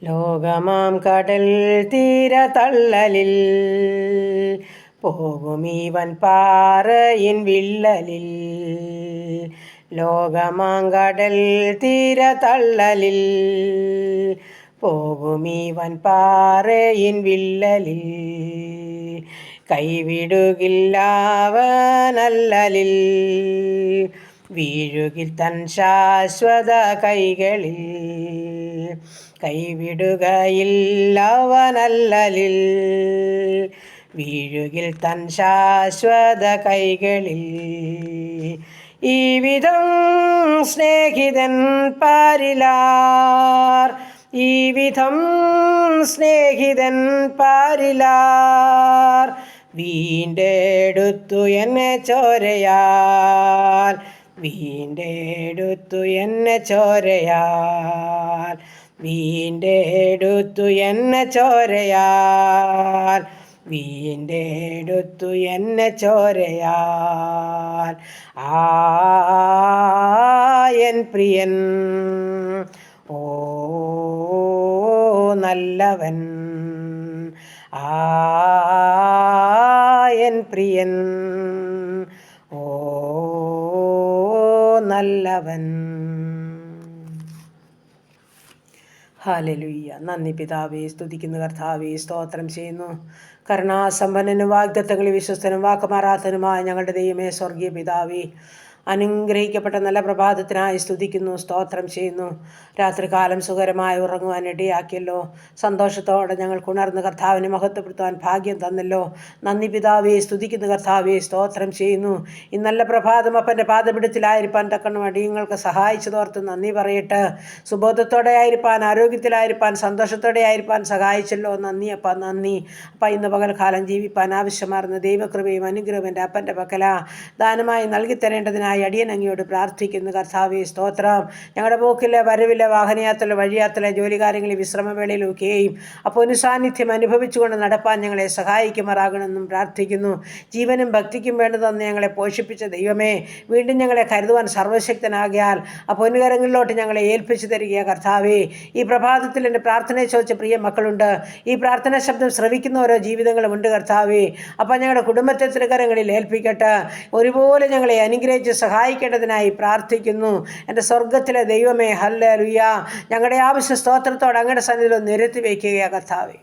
ലോകമാം കടൽ തീരതള്ളലിൽ പോകുമീവൻ പാറയിൻ വിള്ളലിൽ. ലോകമാം കടൽ തീരതള്ളലിൽ പോകുമീവൻ പാറയിൻ വിള്ളലിൽ. കൈവിടുകില്ലവനല്ലലിൽ വീഴുകിൽ തൻ ശാശ്വത കൈകളിൽ. കൈവിടുകയില്ലവനല്ലലിൽ വീഴുകിൽ തൻ ശാശ്വത കൈകളിൽ. ഈ വിധം സ്നേഹിതൻ പാരിലാർ, ഈ വിധം സ്നേഹിതൻ പാരിലാർ. വീണ്ടെടുത്തു എന്നെ ചോരയാൽ, വീണ്ടെടുത്തു എന്നെ ചോരയാൽ, വീണ്ടെടുത്തു എന്നെ ചോരയാൽ, വീണ്ടെടുത്തു എന്നെ ചോരയാൽ. എൻ പ്രിയൻ, ഓ നല്ലവൻ, എൻ പ്രിയൻ, ഓ നല്ലവൻ. ഹല്ലേലൂയ. നന്ദി പിതാവേ, സ്തുതിക്കുന്നു കർത്താവേ, സ്തോത്രം ചെയ്യുന്നു. കരുണാസമ്പന്നനും വാഗ്ദത്തങ്ങളിൽ വിശ്വസ്തനും വാക്കുമാറാത്തനുമായ ഞങ്ങളുടെ ദൈവമേ, സ്വർഗീയ പിതാവേ, അനുഗ്രഹിക്കപ്പെട്ട നല്ല പ്രഭാതത്തിനായി സ്തുതിക്കുന്നു, സ്തോത്രം ചെയ്യുന്നു. രാത്രികാലം സുഖകരമായി ഉറങ്ങുവാൻ ഇടയാക്കിയല്ലോ. സന്തോഷത്തോടെ ഞങ്ങൾക്ക് ഉണർന്ന് കർത്താവിനെ മഹത്വപ്പെടുത്തുവാൻ ഭാഗ്യം തന്നല്ലോ. നന്ദി പിതാവേ, സ്തുതിക്കുന്നു കർത്താവേ, സ്തോത്രം ചെയ്യുന്നു. ഈ നല്ല പ്രഭാതം അപ്പൻ്റെ പാദപിടത്തിലായിരിക്കാൻ തക്കണം അടിയങ്ങൾക്ക് സഹായിച്ചതോർത്ത് നന്ദി പറയട്ടെ. സുബോധത്തോടെ ആയിരിക്കാൻ, ആരോഗ്യത്തിലായിരിക്കാൻ, സന്തോഷത്തോടെ ആയിരിക്കാൻ സഹായിച്ചല്ലോ. നന്ദി അപ്പ, നന്ദി അപ്പ. ഇന്ന് പകൽക്കാലം ജീവിപ്പാൻ ആവശ്യമാർന്ന ദൈവകൃപയും അനുഗ്രഹവും എൻ്റെ അപ്പൻ്റെ പക്കല ദാനമായി നൽകി തരേണ്ടതിനായി അടിയൻ അങ്ങയോട് പ്രാർത്ഥിക്കുന്നു കർത്താവേ, സ്തോത്രം. ഞങ്ങളുടെ പോക്കിലെ വരവിലെ വാഹനയാത്രയിലെ വഴിയാത്രയിലെ ജോലികാര്യങ്ങളിൽ വിശ്രമവേളയിലൊക്കെയും അപ്പോൾ ഒരു സാന്നിധ്യം അനുഭവിച്ചുകൊണ്ട് നടപ്പാൻ ഞങ്ങളെ സഹായിക്കുമാറാകണമെന്നും പ്രാർത്ഥിക്കുന്നു. ജീവനും ഭക്തിക്കും വേണ്ടതെന്ന് ഞങ്ങളെ പോഷിപ്പിച്ച ദൈവമേ, വീണ്ടും ഞങ്ങളെ കരുതുവാൻ സർവശക്തനാകിയാൽ അപ്പോൾ പൊന്നുകരങ്ങളിലോട്ട് ഞങ്ങളെ ഏൽപ്പിച്ചു തരിക കർത്താവേ. ഈ പ്രഭാതത്തിൽ എൻ്റെ പ്രാർത്ഥനയെ ചോദിച്ച പ്രിയ മക്കളുണ്ട്. ഈ പ്രാർത്ഥനാ ശബ്ദം ശ്രവിക്കുന്ന ഓരോ ജീവിതങ്ങളുമുണ്ട് കർത്താവേ. അപ്പം ഞങ്ങളുടെ കുടുംബത്തെ തൃക്കരങ്ങളിൽ ഏൽപ്പിക്കട്ടെ. ഒരുപോലെ ഞങ്ങളെ അനുഗ്രഹിച്ച് സഹായിക്കേണ്ടതിനായി പ്രാർത്ഥിക്കുന്നു. എൻ്റെ സ്വർഗത്തിലെ ദൈവമേ, ഹല്ലേലൂയ. ഞങ്ങളുടെ ആവശ്യ സ്തോത്രത്തോടെ അങ്ങയുടെ സന്നിധിയിൽ നിരത്തി വയ്ക്കുക കർത്താവേ.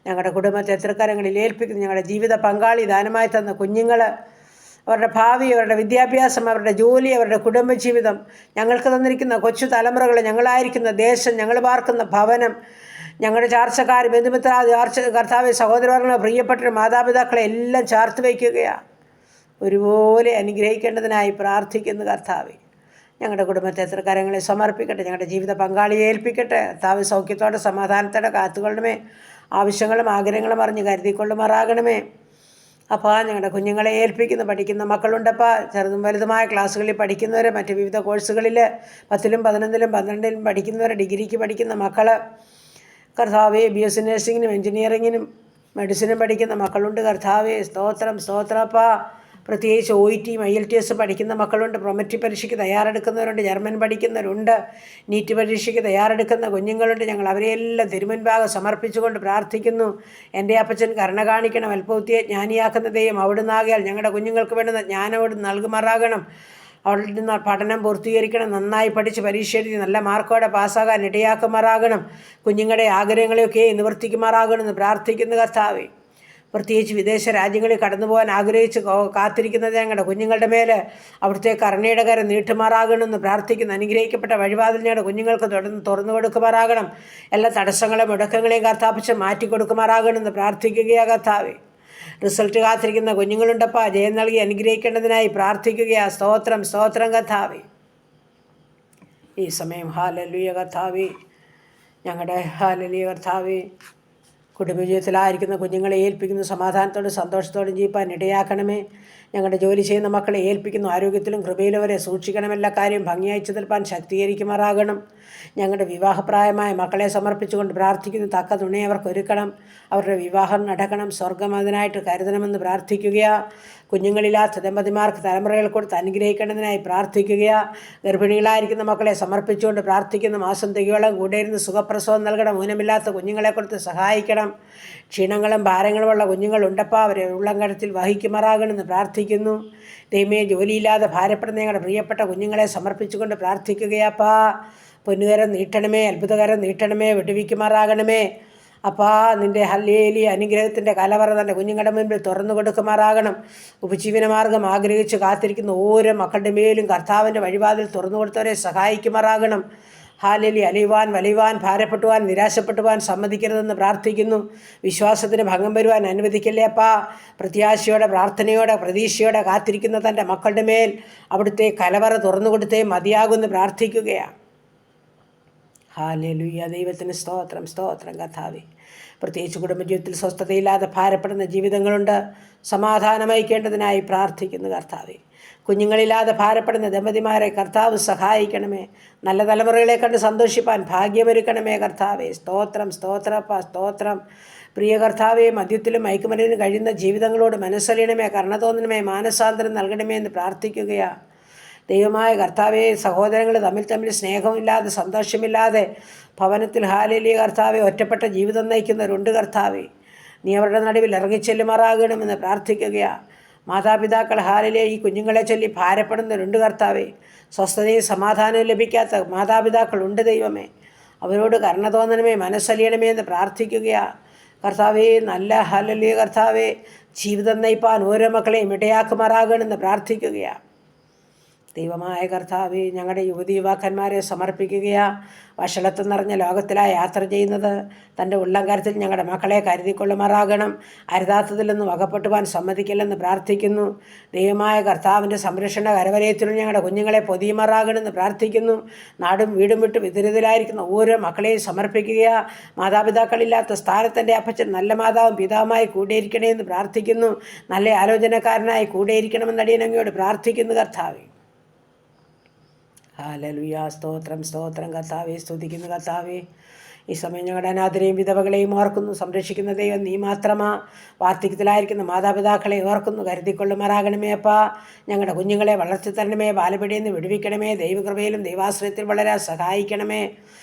ഞങ്ങളുടെ കുടുംബത്തെ തൃക്കരങ്ങളിൽ ഏൽപ്പിക്കുന്നു. ഞങ്ങളുടെ ജീവിത പങ്കാളി ദാനമായി തന്ന കുഞ്ഞുങ്ങൾ, അവരുടെ ഭാവി, അവരുടെ വിദ്യാഭ്യാസം, അവരുടെ ജോലി, അവരുടെ കുടുംബജീവിതം, ഞങ്ങൾക്ക് തന്നിരിക്കുന്ന കൊച്ചു തലമുറകൾ, ഞങ്ങളായിരിക്കുന്ന ദേശം, ഞങ്ങൾ പാർക്കുന്ന ഭവനം, ഞങ്ങളുടെ ചാർച്ചക്കാർ, ബന്ധുമിത്ര, കർത്താവ്, സഹോദരന്മാർ, പ്രിയപ്പെട്ട മാതാപിതാക്കളെ എല്ലാം ചേർത്ത് വയ്ക്കുകയാണ്. ഒരുപോലെ അനുഗ്രഹിക്കേണ്ടതിനായി പ്രാർത്ഥിക്കുന്നു കർത്താവേ. ഞങ്ങളുടെ കുടുംബത്തെ തൃക്കരങ്ങളെ സമർപ്പിക്കട്ടെ. ഞങ്ങളുടെ ജീവിത പങ്കാളിയെ ഏൽപ്പിക്കട്ടെ. കർത്താവ് സൗഖ്യത്തോടെ സമാധാനത്തോടെ കാത്തുകൊള്ളണമേ. ആവശ്യങ്ങളും ആഗ്രഹങ്ങളും അറിഞ്ഞ് കരുതിക്കൊള്ളുമാറാകണമേ. അപ്പോൾ ഞങ്ങളുടെ കുഞ്ഞുങ്ങളെ ഏൽപ്പിക്കുന്നു. പഠിക്കുന്ന മക്കളുണ്ടപ്പോൾ, ചെറുതും വലുതുമായ ക്ലാസ്സുകളിൽ പഠിക്കുന്നവർ, മറ്റ് വിവിധ കോഴ്സുകളിൽ 10ലും 11ലും 12ലും പഠിക്കുന്നവർ, ഡിഗ്രിക്ക് പഠിക്കുന്ന മക്കൾ, കർത്താവേ, BSc നഴ്സിങ്ങിനും എൻജിനീയറിങ്ങിനും മെഡിസിനും പഠിക്കുന്ന മക്കളുണ്ട് കർത്താവേ. സ്തോത്രം, സ്തോത്രപ്പാ. പ്രത്യേകിച്ച് OET IELTS പഠിക്കുന്ന മക്കളുണ്ട്. പ്രൊമറ്ററി പരീക്ഷയ്ക്ക് തയ്യാറെടുക്കുന്നവരുണ്ട്. ജർമ്മൻ പഠിക്കുന്നവരുണ്ട്. നീറ്റ് പരീക്ഷയ്ക്ക് തയ്യാറെടുക്കുന്ന കുഞ്ഞുങ്ങളുണ്ട്. ഞങ്ങൾ അവരെയെല്ലാം തിരുമുൻപാകെ സമർപ്പിച്ചുകൊണ്ട് പ്രാർത്ഥിക്കുന്നു. എൻ്റെ അപ്പച്ചൻ കരുണ കാണിക്കണം. അല്പബുദ്ധിയെ ജ്ഞാനിയാക്കുന്ന ദൈവം അവിടുന്നാകിയാൽ ഞങ്ങളുടെ കുഞ്ഞുങ്ങൾക്ക് വേണ്ടുന്ന ജ്ഞാനം അവിടുന്ന് നൽകുമാറാകണം. അവരുടെ നിന്ന് പഠനം പൂർത്തീകരിക്കണം. നന്നായി പഠിച്ച് പരീക്ഷ എഴുതി നല്ല മാർക്കോടെ പാസ്സാകാൻ ഇടയാക്കുമാറാകണം. കുഞ്ഞുങ്ങളുടെ ആഗ്രഹങ്ങളെയൊക്കെ നിവർത്തിക്കുമാറാകണമെന്ന് പ്രാർത്ഥിക്കുന്നു കർത്താവേ. പ്രത്യേകിച്ച് വിദേശ രാജ്യങ്ങളിൽ കടന്നു പോകാൻ ആഗ്രഹിച്ച് കാത്തിരിക്കുന്നത് ഞങ്ങളുടെ കുഞ്ഞുങ്ങളുടെ മേൽ അവിടുത്തെ കരുണയുടെ കരം നീട്ടുമാറാകണമെന്ന് പ്രാർത്ഥിക്കുന്നു. അനുഗ്രഹിക്കപ്പെട്ട വഴിവാതിൽ ഞങ്ങളുടെ കുഞ്ഞുങ്ങൾക്ക് തുറന്നു കൊടുക്കുമാറാകണം. എല്ലാ തടസ്സങ്ങളെയും മുടക്കങ്ങളെയും കർത്താപ്പിച്ച് മാറ്റിക്കൊടുക്കുമാറാകണമെന്ന് പ്രാർത്ഥിക്കുകയാണ് കർത്താവേ. റിസൾട്ട് കാത്തിരിക്കുന്ന കുഞ്ഞുങ്ങളുണ്ടപ്പാ, ജയം നൽകി അനുഗ്രഹിക്കേണ്ടതിനായി പ്രാർത്ഥിക്കുകയാണ്. സ്തോത്രം, സ്തോത്രം കർത്താവേ. ഈ സമയം ഹല്ലേലൂയ കർത്താവേ. ഞങ്ങളുടെ ഹല്ലേലൂയ കർത്താവേ. കുടുംബജീവിതത്തിലായിരിക്കുന്ന കുഞ്ഞുങ്ങളെ ഏൽപ്പിക്കുന്നു. സമാധാനത്തോടും സന്തോഷത്തോടും ജീവിപ്പാൻ ഇടയാക്കണമേ. ഞങ്ങളുടെ ജോലി ചെയ്യുന്ന മക്കളെ ഏൽപ്പിക്കുന്നു. ആരോഗ്യത്തിലും കൃപയിലും അവരെ സൂക്ഷിക്കണം. എല്ലാ കാര്യം ഭംഗിയായി ചെലുപ്പാൻ ശക്തീകരിക്കുമാറാകണം. ഞങ്ങളുടെ വിവാഹപ്രായമായ മക്കളെ സമർപ്പിച്ചുകൊണ്ട് പ്രാർത്ഥിക്കുന്നു. തക്ക തുണയെ അവർക്ക് ഒരുക്കണം. അവരുടെ വിവാഹം നടക്കണം. സ്വർഗം അതിനായിട്ട് കരുതണമെന്ന് പ്രാർത്ഥിക്കുക. കുഞ്ഞുങ്ങളില്ലാത്ത ദമ്പതിമാർക്ക് തലമുറകൾ കൊടുത്ത് അനുഗ്രഹിക്കേണ്ടതിനായി പ്രാർത്ഥിക്കുക. ഗർഭിണികളായിരിക്കുന്ന മക്കളെ സമർപ്പിച്ചുകൊണ്ട് പ്രാർത്ഥിക്കുന്ന. മാസം തികയോളം കൂടെ ഇരുന്ന് സുഖപ്രസവം നൽകണം. ഊനമില്ലാത്ത കുഞ്ഞുങ്ങളെ കൊടുത്ത് സഹായിക്കണം. ക്ഷീണങ്ങളും ഭാരങ്ങളുമുള്ള കുഞ്ഞുങ്ങളുണ്ടപ്പാ, അവരെ ഉള്ളംകരത്തിൽ വഹിക്കുമാറാകണമെന്ന് പ്രാർത്ഥിക്കുന്നു. ദൈവമേ, ജോലിയില്ലാതെ ഭാരപ്പെടുന്ന ഞങ്ങളുടെ പ്രിയപ്പെട്ട കുഞ്ഞുങ്ങളെ സമർപ്പിച്ചുകൊണ്ട് പ്രാർത്ഥിക്കുകയപ്പാ. പൊന്നുകരം നീട്ടണമേ, അത്ഭുതകരം നീട്ടണമേ, വിടുവിക്കുമാറാകണമേ. അപ്പാ, നിൻ്റെ ഹല്ലേലൂയ അനുഗ്രഹത്തിൻ്റെ കലവറ തൻ്റെ കുഞ്ഞുങ്ങളുടെ മുൻപിൽ തുറന്നു കൊടുക്കുമാറാകണം. ഉപജീവനമാർഗം ആഗ്രഹിച്ച് കാത്തിരിക്കുന്ന ഓരോ മക്കളുടെ മേലും കർത്താവിൻ്റെ വഴിവാതിൽ തുറന്നു കൊടുത്തവരെ സഹായിക്കുമാറാകണം. ഹല്ലേലൂയ. അലിയുവാൻ വലിയുവാൻ ഭാരപ്പെട്ടുവാൻ നിരാശപ്പെട്ടുവാൻ സമ്മതിക്കരുതെന്ന് പ്രാർത്ഥിക്കുന്നു. വിശ്വാസത്തിന് ഭംഗം വരുവാൻ അനുവദിക്കല്ലേ അപ്പാ. പ്രത്യാശയോടെ, പ്രാർത്ഥനയോടെ, പ്രതീക്ഷയോടെ കാത്തിരിക്കുന്ന തൻ്റെ മക്കളുടെ മേൽ അവിടുത്തെ കലവറ തുറന്നു കൊടുത്തേ മതിയാകുമെന്ന് പ്രാർത്ഥിക്കുകയാണ്. ഹല്ലേലൂയ. ദൈവത്തിന് സ്തോത്രം, സ്തോത്രം കർത്താവേ. പ്രത്യേകിച്ച് കുടുംബജീവിതത്തിൽ സ്വസ്ഥതയില്ലാതെ ഭാരപ്പെടുന്ന ജീവിതങ്ങളുണ്ട്. സമാധാനമയക്കേണ്ടതിനായി പ്രാർത്ഥിക്കുന്നു കർത്താവേ. കുഞ്ഞുങ്ങളില്ലാതെ ഭാരപ്പെടുന്ന ദമ്പതിമാരെ കർത്താവ് സഹായിക്കണമേ. നല്ല തലമുറകളെ കണ്ട് സന്തോഷിപ്പാൻ ഭാഗ്യമൊരുക്കണമേ കർത്താവേ. സ്തോത്രം, സ്തോത്രപ്പ, സ്തോത്രം. പ്രിയ കർത്താവേ, മദ്യത്തിലും മയക്കുമരുന്നിനും കഴിയുന്ന ജീവിതങ്ങളോട് മനസ്സലിയണമേ, കരുണ തോന്നണമേ, മാനസാന്തരം നൽകണമേ എന്ന് പ്രാർത്ഥിക്കുകയാണ്. ദൈവമായ കർത്താവേ, സഹോദരങ്ങൾ തമ്മിൽ സ്നേഹമില്ലാതെ സന്തോഷമില്ലാതെ ഭവനത്തിൽ ഹല്ലേലൂയ കർത്താവേ ഒറ്റപ്പെട്ട ജീവിതം നയിക്കുന്നവരുണ്ട് കർത്താവേ. നീ അവരുടെ നടുവിൽ ഇറങ്ങിച്ചെല്ലുമാറാകണമെന്ന് പ്രാർത്ഥിക്കുകയാണ്. മാതാപിതാക്കൾ ഹല്ലേലൂയ ഈ കുഞ്ഞുങ്ങളെ ചൊല്ലി ഭാരപ്പെടുന്നവരുണ്ട് കർത്താവേ. സ്വസ്ഥതയും സമാധാനവും ലഭിക്കാത്ത മാതാപിതാക്കളുണ്ട് ദൈവമേ. അവരോട് കരുണ തോന്നണമേ, മനസ്സലിയണമേ എന്ന് പ്രാർത്ഥിക്കുകയാണ് കർത്താവേ. നല്ല ഹല്ലേലൂയ കർത്താവേ, ജീവിതം നയിപ്പാൻ ഓരോ മക്കളെയും ഇടയാക്കുമാറാകണമെന്ന് പ്രാർത്ഥിക്കുകയാണ്. ദൈവമായ കർത്താവേ, ഞങ്ങളുടെ യുവതി യുവാക്കന്മാരെ സമർപ്പിക്കുകയാണ്. വഷളത്വം നിറഞ്ഞ ലോകത്തിലായി യാത്ര ചെയ്യുന്നത് തൻ്റെ ഉള്ളംകരത്തിൽ ഞങ്ങളുടെ മക്കളെ കരുതിക്കൊള്ളുമാറാകണം. അരുതാത്തതിലൊന്നും വകപ്പെട്ടുവാൻ സമ്മതിക്കില്ലെന്ന് പ്രാർത്ഥിക്കുന്നു. ദൈവമായ കർത്താവിൻ്റെ സംരക്ഷണ കരവലയത്തിലും ഞങ്ങളുടെ കുഞ്ഞുങ്ങളെ പൊതിയുമാറാകണമെന്ന് പ്രാർത്ഥിക്കുന്നു. നാടും വീടും വിട്ട് വിദുരിതരായിരിക്കുന്ന ഓരോ മക്കളെയും സമർപ്പിക്കുക. മാതാപിതാക്കളില്ലാത്ത സ്ഥാനത്തിൻ്റെ അപ്പച്ചൻ നല്ല മാതാവും പിതാവുമായി കൂടെയിരിക്കണേ എന്ന് പ്രാർത്ഥിക്കുന്നു. നല്ല ആലോചനക്കാരനായി കൂടെയിരിക്കണമെന്ന് അടിയനങ്ങയോട് പ്രാർത്ഥിക്കുന്നു കർത്താവേ. ഹല്ലേലൂയ. സ്തോത്രം, സ്തോത്രം കർത്താവേ. സ്തുതിക്കുന്നു കർത്താവേ. ഈ സമയം ഞങ്ങളുടെ അനാഥരെയും വിധവകളെയും ഓർക്കുന്നു. സംരക്ഷിക്കുന്ന ദൈവം നീ മാത്രമാ. വാർദ്ധക്യത്തിലായിരിക്കുന്ന മാതാപിതാക്കളെ ഓർക്കുന്നു. കരുതിക്കൊള്ളുമാറാകണമേ അപ്പാ. ഞങ്ങളുടെ കുഞ്ഞുങ്ങളെ വളർത്തി തരണമേ. ബാലപിടിയിൽ നിന്ന് വിടുവിക്കണമേ. ദൈവകൃപയിലും ദൈവാശ്രയത്തിൽ വളരാൻ സഹായിക്കണമേ.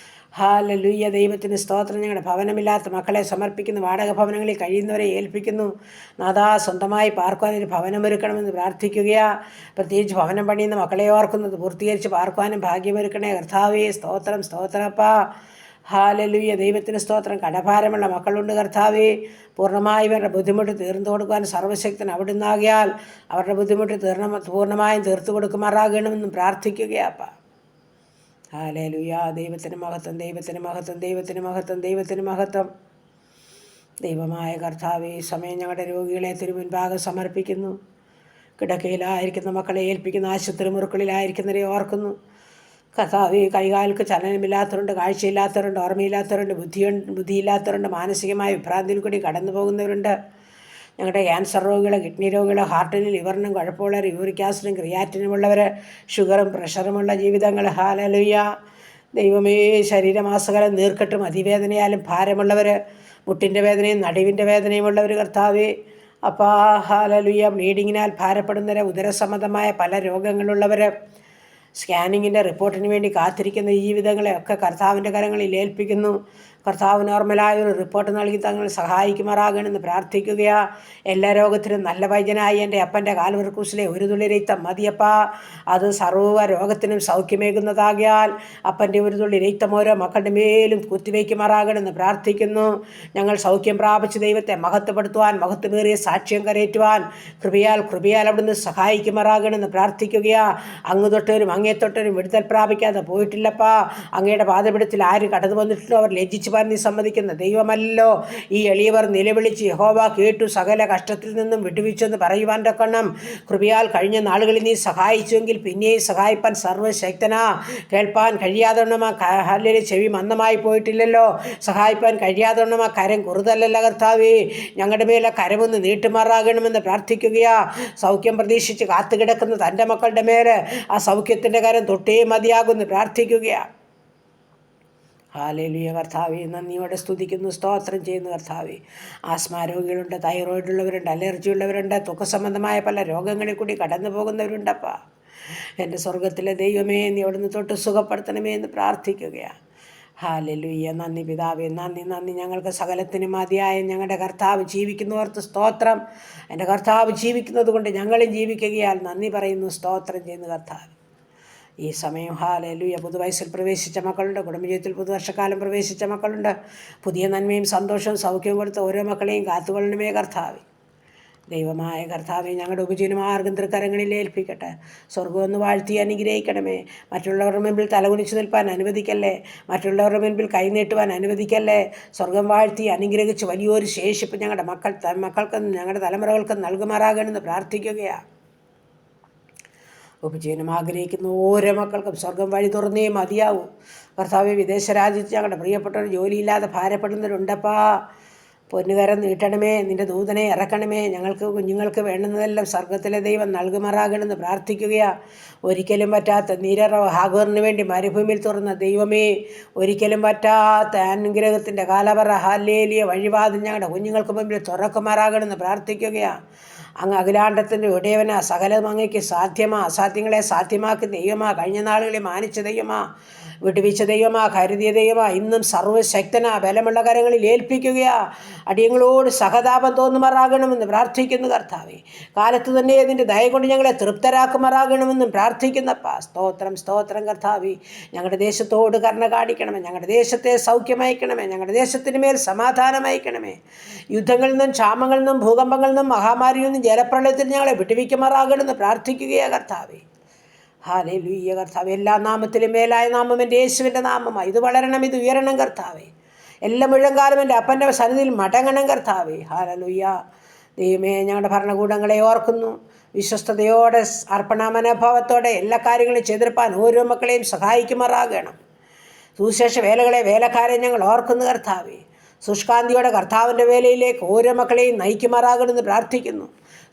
ഹല്ലേലൂയ. ദൈവത്തിന് സ്തോത്രം. ഞങ്ങളുടെ ഭവനമില്ലാത്ത മക്കളെ സമർപ്പിക്കുന്നു. വാടക ഭവനങ്ങളിൽ കഴിയുന്നവരെ ഏൽപ്പിക്കുന്നു. നാഥാ, സ്വന്തമായി പാർക്കുവാനൊരു ഭവനമൊരുക്കണമെന്ന് പ്രാർത്ഥിക്കുകയാണ്. പ്രത്യേകിച്ച് ഭവനം പണിയുന്ന മക്കളെ ഓർക്കുന്നത് പൂർത്തീകരിച്ച് പാർക്കുവാനും ഭാഗ്യമൊരുക്കണേ കർത്താവേ. സ്തോത്രം, സ്തോത്രപ്പാ. ഹല്ലേലൂയ. ദൈവത്തിന് സ്തോത്രം. കടഭാരമുള്ള മക്കളുണ്ട് കർത്താവേ. പൂർണ്ണമായും അവരുടെ ബുദ്ധിമുട്ട് തീർന്നു കൊടുക്കുവാൻ സർവ്വശക്തൻ അവിടുന്നാകിയാൽ അവരുടെ ബുദ്ധിമുട്ട് പൂർണ്ണമായും തീർത്തു കൊടുക്കുമാറാകണമെന്നും പ്രാർത്ഥിക്കുകയാപ്പാ. ഹല്ലേലൂയ. ദൈവത്തിന് മഹത്വം, ദൈവത്തിന് മഹത്വം, ദൈവത്തിന് മഹത്വം, ദൈവത്തിന് മഹത്വം. ദൈവമായ കർത്താവേ, ഈ സമയം ഞങ്ങളുടെ രോഗികളെ തിരുമുൻപാകെ സമർപ്പിക്കുന്നു. കിടക്കയിലായിരിക്കുന്ന മക്കളെ ഏൽപ്പിക്കുന്ന. ആശുപത്രി മുറുക്കളിലായിരിക്കുന്നവരെ ഓർക്കുന്നു കർത്താവേ. കൈകാലുക്ക് ചലനമില്ലാത്തവരുണ്ട്, കാഴ്ചയില്ലാത്തവരുണ്ട്, ഓർമ്മയില്ലാത്തവരുണ്ട്, ബുദ്ധിയില്ലാത്തവരുണ്ട്, മാനസികമായ വിഭ്രാന്തിയിൽ കൂടി കടന്നു പോകുന്നവരുണ്ട്. ഞങ്ങളുടെ ക്യാൻസർ രോഗികൾ, കിഡ്നി രോഗികൾ, ഹാർട്ടിനും ലിവറിനും കുഴപ്പമുള്ളവർ, യൂറിക് ആസിഡും ക്രിയാറ്റിനുമുള്ളവർ, ഷുഗറും പ്രഷറുമുള്ള ജീവിതങ്ങൾ. ഹല്ലേലൂയ. ദൈവമേ, ശരീരമാസകലം നീർക്കെട്ടും അതിവേദനയാലും ഭാരമുള്ളവർ, മുട്ടിൻ്റെ വേദനയും നടുവിൻ്റെ വേദനയുമുള്ളവർ കർത്താവേ. അപ്പാ, ഹല്ലേലൂയ. ബ്ലീഡിങ്ങിനാൽ ഭാരപ്പെടുന്നവർ, ഉദരസംബന്ധമായ പല രോഗങ്ങളുള്ളവർ, സ്കാനിങ്ങിൻ്റെ റിപ്പോർട്ടിന് വേണ്ടി കാത്തിരിക്കുന്ന ജീവിതങ്ങളെയൊക്കെ കർത്താവിൻ്റെ കരങ്ങളിൽ ഏൽപ്പിക്കുന്നു. കർത്താവ് നോർമലായൊരു റിപ്പോർട്ട് നൽകി തങ്ങൾ സഹായിക്കുമാറാകണമെന്ന് പ്രാർത്ഥിക്കുകയാണ്. എല്ലാ രോഗത്തിനും നല്ല വൈദ്യനായി എൻ്റെ അപ്പൻ്റെ കാൽവരിക്രൂശിലെ ഒരു തുള്ളി രക്തം മതിയപ്പാ. അത് സർവ്വ രോഗത്തിനും സൗഖ്യമേകുന്നതാകിയാൽ അപ്പൻ്റെ ഒരു തുള്ളി രക്തം ഓരോ മക്കളുടെ മേലും കുത്തിവയ്ക്കുമാറാകണമെന്ന് പ്രാർത്ഥിക്കുന്നു. ഞങ്ങൾ സൗഖ്യം പ്രാപിച്ച് ദൈവത്തെ മഹത്വപ്പെടുത്തുവാൻ, മഹത്വമേറിയ സാക്ഷ്യം കരയറ്റുവാൻ കൃപയാൽ അവിടുന്ന് സഹായിക്കുമാറാകണമെന്ന് പ്രാർത്ഥിക്കുകയാണ്. അങ്ങ് തൊട്ടവരും അങ്ങേ തൊട്ടവരും വിടുതൽ പ്രാപിക്കാതെ പോയിട്ടില്ലപ്പാ. അങ്ങയുടെ പാദപിടത്തിൽ ആര് കടന്നു വന്നിട്ടുണ്ടോ അവർ ലജ്ജിച്ച് കേൾക്കുവാൻ നീ സമ്മതിക്കുന്ന ദൈവമല്ലോ. ഈ എളിയവർ നിലവിളിച്ച് യഹോവ കേട്ടു, സകല കഷ്ടത്തിൽ നിന്നും വിട്ടുവീച്ചെന്ന് പറയുവാൻ തക്കണ്ണം കൃപയാൽ കഴിഞ്ഞ നാളുകളിൽ നീ സഹായിച്ചുവെങ്കിൽ പിന്നെയും സഹായിപ്പാൻ സർവ്വശക്തനാ. കേൾപ്പാൻ കഴിയാതൊണ്ണമാ ഹല്ലേലൂയ ചെവി മന്ദമായി പോയിട്ടില്ലല്ലോ. സഹായിപ്പാൻ കഴിയാതൊണ്ണമാ കരം കുറുതല്ലല്ല കർത്താവേ. ഞങ്ങളുടെ മേലെ കരമൊന്ന് നീട്ടുമാറാകണമെന്ന് പ്രാർത്ഥിക്കുകയാ. സൗഖ്യം പ്രതീക്ഷിച്ച് കാത്തുകിടക്കുന്ന തൻ്റെ മക്കളുടെ മേലെ ആ സൗഖ്യത്തിൻ്റെ കരം തൊട്ടേ മതിയാകുമെന്ന് പ്രാർത്ഥിക്കുകയാണ്. ഹല്ലേലൂയ കർത്താവേ, നന്ദിയോടെ സ്തുതിക്കുന്നു, സ്തോത്രം ചെയ്യുന്നു കർത്താവേ. ആസ്മ രോഗികളുണ്ട്, തൈറോയിഡ് ഉള്ളവരുണ്ട്, അലർജി ഉള്ളവരുണ്ട്, തുകസംബന്ധമായ പല രോഗങ്ങളിൽ കൂടി കടന്നു പോകുന്നവരുണ്ടപ്പാ. എൻ്റെ സ്വർഗത്തിലെ ദൈവമേ, നീ അവിടുന്ന് തൊട്ട് സുഖപ്പെടുത്തണമേ എന്ന് പ്രാർത്ഥിക്കുകയാണ്. ഹല്ലേലൂയ. നന്ദി പിതാവേ, നന്ദി നന്ദി. ഞങ്ങൾക്ക് സകലത്തിനും മതിയായ ഞങ്ങളുടെ കർത്താവ് ജീവിക്കുന്നവർക്ക് സ്തോത്രം. എൻ്റെ കർത്താവ് ജീവിക്കുന്നത് കൊണ്ട് ഞങ്ങളും ജീവിക്കുകയാൽ നന്ദി പറയുന്നു, സ്തോത്രം ചെയ്യുന്നു കർത്താവ്. ഈ സമയം ഹല്ലേലൂയ പുതുവയസ്സിൽ പ്രവേശിച്ച മക്കളുണ്ട്, കുടുംബജീവിതത്തിൽ പുതുവർഷക്കാലം പ്രവേശിച്ച മക്കളുണ്ട്. പുതിയ നന്മയും സന്തോഷവും സൗഖ്യവും കൊടുത്ത് ഓരോ മക്കളെയും കാത്തുകൊള്ളണമേ കർത്താവേ. ദൈവമായ കർത്താവെ, ഞങ്ങളുടെ ഉപജീവനമാർഗം തൃക്കരങ്ങളിൽ ഏൽപ്പിക്കട്ടെ. സ്വർഗ്ഗം ഒന്ന് വാഴ്ത്തി അനുഗ്രഹിക്കണമേ. മറ്റുള്ളവരുടെ മുൻപിൽ തലകുനിച്ച് നിൽപ്പാൻ അനുവദിക്കല്ലേ. മറ്റുള്ളവരുടെ മുൻപിൽ കൈനീട്ടുവാൻ അനുവദിക്കല്ലേ. സ്വർഗം വാഴ്ത്തി അനുഗ്രഹിച്ച് വലിയൊരു ശേഷിപ്പ് ഞങ്ങളുടെ മക്കൾക്കും ഞങ്ങളുടെ തലമുറകൾക്കും നൽകുമാറാകണമെന്ന് പ്രാർത്ഥിക്കുകയാണ്. ഉപജീവനം ആഗ്രഹിക്കുന്ന ഓരോ മക്കൾക്കും സ്വർഗം വഴി തുറന്നേ മതിയാവൂ കർത്താവെ. വിദേശ രാജ്യത്ത് ഞങ്ങളുടെ പ്രിയപ്പെട്ടവർ ജോലിയില്ലാതെ ഭാരപ്പെടുന്നവരുണ്ടപ്പാ. പൊന്നുകരം നീട്ടണമേ, നിൻ്റെ ദൂതനെ ഇറക്കണമേ. കുഞ്ഞുങ്ങൾക്ക് വേണ്ടുന്നതെല്ലാം സ്വർഗത്തിലെ ദൈവം നൽകുമാറാകണമെന്ന് പ്രാർത്ഥിക്കുകയാണ്. ഒരിക്കലും പറ്റാത്ത നീരറവ് ഹാഗറിന് വേണ്ടി മരുഭൂമിയിൽ തുറന്ന ദൈവമേ, ഒരിക്കലും പറ്റാത്ത അനുഗ്രഹത്തിൻ്റെ കാലവറ ഹല്ലേലൂയ വഴിവാതിൽ ഞങ്ങളുടെ കുഞ്ഞുങ്ങൾക്ക് മുമ്പിൽ തുറക്കുമാറാകണമെന്ന് പ്രാർത്ഥിക്കുകയാണ്. അങ്ങ് അഖിലാണ്ടത്തിൻ്റെ ഉടയവനാ, സകലം അങ്ങയ്ക്ക് സാധ്യമാ. അസാധ്യങ്ങളെ സാധ്യമാക്കി ദൈവമാ. കഴിഞ്ഞ നാളുകളിൽ മാനിച്ച ദൈവമാ, വിടുവിച്ച ദൈവമാ, കരുതിയ ദൈവമാ. ഇന്നും സർവ്വശക്തനാ. ബലമുള്ള കരങ്ങളിൽ ഏൽപ്പിക്കുകയാ. അടിയങ്ങളോട് സഹതാപം തോന്നുമാറാകണമെന്ന് പ്രാർത്ഥിക്കുന്നു കർത്താവേ. കാലത്ത് തന്നെ അതിൻ്റെ ദയ കൊണ്ട് ഞങ്ങളെ തൃപ്തരാക്കുമാറാകണമെന്നും പ്രാർത്ഥിക്കുന്നപ്പാ. സ്തോത്രം സ്തോത്രം കർത്താവേ. ഞങ്ങളുടെ ദേശത്തോട് കരുണ കാണിക്കണമേ. ഞങ്ങളുടെ ദേശത്തെ സൗഖ്യമയക്കണമേ. ഞങ്ങളുടെ ദേശത്തിന് മേൽ സമാധാനമയക്കണമേ. യുദ്ധങ്ങളിൽ നിന്നും ക്ഷാമങ്ങളിൽ നിന്നും ഭൂകമ്പങ്ങളിൽ നിന്നും മഹാമാരിയിൽ നിന്നും ജലപ്രളയത്തിൽ ഞങ്ങളെ വിട്ടുവിക്കുമാറാകണമെന്ന് പ്രാർത്ഥിക്കുകയാണ് കർത്താവേ. ഹല്ലേലൂയ കർത്താവേ. എല്ലാ നാമത്തിലും മേലായ നാമം എൻ്റെ യേശുവിൻ്റെ നാമമാണ്. ഇത് വളരണം, ഇത് ഉയരണം കർത്താവേ. എല്ലാ മുഴങ്കാലം എൻ്റെ അപ്പൻ്റെ സന്നിധിയിൽ മടങ്ങണം കർത്താവേ. ഹല്ലേലൂയ. ദൈവമേ, ഞങ്ങളുടെ ഭരണകൂടങ്ങളെ ഓർക്കുന്നു. വിശ്വസ്തയോടെ അർപ്പണ മനോഭാവത്തോടെ എല്ലാ കാര്യങ്ങളും ചെയ്തെടുപ്പാൻ ഓരോ മക്കളെയും സഹായിക്കുമാറാകണം. സുവിശേഷ വേലക്കാരെ ഞങ്ങൾ ഓർക്കുന്നു കർത്താവേ. സുഷ്കാന്തിയോടെ കർത്താവിൻ്റെ വേലയിലേക്ക് ഓരോ മക്കളെയും നയിക്കുമാറാകണമെന്ന് പ്രാർത്ഥിക്കുന്നു.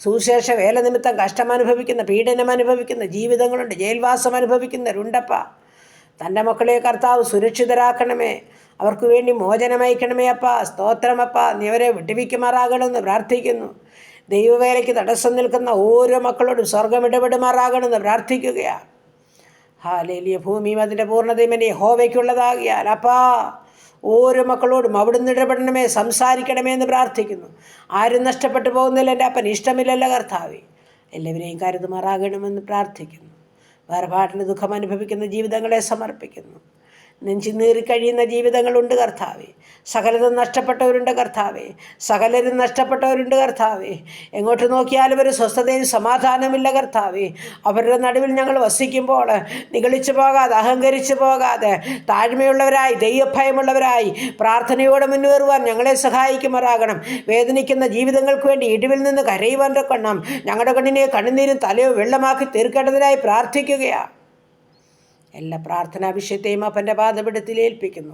സുവിശേഷ വേല നിമിത്തം കഷ്ടമനുഭവിക്കുന്ന, പീഡനം അനുഭവിക്കുന്ന ജീവിതങ്ങളുണ്ട്. ജയിൽവാസം അനുഭവിക്കുന്നവരുണ്ടപ്പ. തൻ്റെ മക്കളെ കർത്താവ് സുരക്ഷിതരാക്കണമേ. അവർക്ക് വേണ്ടി മോചനമയക്കണമേ അപ്പ. സ്തോത്രമപ്പ. നീ അവരെ വിട്ടുവിക്കുമാറാകണമെന്ന് പ്രാർത്ഥിക്കുന്നു. ദൈവവേലയ്ക്ക് തടസ്സം നിൽക്കുന്ന ഓരോ മക്കളോടും സ്വർഗം ഇടപെടുമാറാകണമെന്ന് പ്രാർത്ഥിക്കുകയാണ്. ഹല്ലേലൂയ. ഭൂമിയും അതിൻ്റെ പൂർണ്ണതയും എൻ്റെ യഹോവയ്ക്കുള്ളതാകിയാൽ അപ്പാ, ഓരോ മക്കളോടും അവിടുന്ന് ഇടപെടണമേ, സംസാരിക്കണമേ എന്ന് പ്രാർത്ഥിക്കുന്നു. ആരും നഷ്ടപ്പെട്ടു പോകുന്നില്ല എൻ്റെ അപ്പൻ ഇഷ്ടമില്ലല്ലോ കർത്താവേ. എല്ലാവരെയും കരുതുമാറാകണമെന്ന് പ്രാർത്ഥിക്കുന്നു. വേർപാടിന് ദുഃഖം അനുഭവിക്കുന്ന ജീവിതങ്ങളെ സമർപ്പിക്കുന്നു. നെഞ്ചിനീറി കഴിയുന്ന ജീവിതങ്ങളുണ്ട് കർത്താവേ. സകലതും നഷ്ടപ്പെട്ടവരുണ്ട് കർത്താവേ. സകലരും നഷ്ടപ്പെട്ടവരുണ്ട് കർത്താവേ. എങ്ങോട്ട് നോക്കിയാലും ഒരു സ്വസ്ഥതയും സമാധാനമില്ല കർത്താവേ. അവരുടെ നടുവിൽ ഞങ്ങൾ വസിക്കുമ്പോൾ നിഗളിച്ചു പോകാതെ, അഹങ്കരിച്ചു പോകാതെ, താഴ്മയുള്ളവരായി, ദൈവഭയമുള്ളവരായി പ്രാർത്ഥനയോടെ മുന്നേറുവാൻ ഞങ്ങളെ സഹായിക്കുമാറാകണം. വേദനിക്കുന്ന ജീവിതങ്ങൾക്ക് വേണ്ടി ഇടിവിൽ നിന്ന് കരയുവാൻ കൊണ്ണം ഞങ്ങളുടെ കണ്ണിനെ കണ്ണുനീരും തലയോ വെള്ളമാക്കി തീർക്കേണ്ടതിനായി പ്രാർത്ഥിക്കുകയാണ്. എല്ലാ പ്രാർത്ഥനാ വിഷയത്തെയും അപ്പൻ്റെ പാദപീഠത്തിൽ ഏൽപ്പിക്കുന്നു.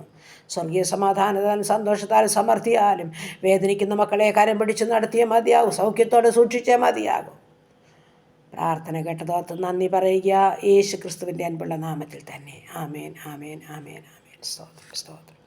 സ്വർഗീയ സമാധാനത്താലും സന്തോഷത്താലും സമൃദ്ധിയാലും വേദനിക്കുന്ന മക്കളെ കരം പിടിച്ച് നടത്തിയേ മതിയാകും. സൗഖ്യത്തോടെ സൂക്ഷിച്ചേ മതിയാകും. പ്രാർത്ഥന കേട്ടതോർത്ത് നന്ദി പറയുക യേശു ക്രിസ്തുവിൻ്റെ അൻപുള്ള നാമത്തിൽ തന്നെ. ആമേൻ ആമേൻ ആമേൻ ആമേൻ. സ്തോത്രം സ്തോത്രം.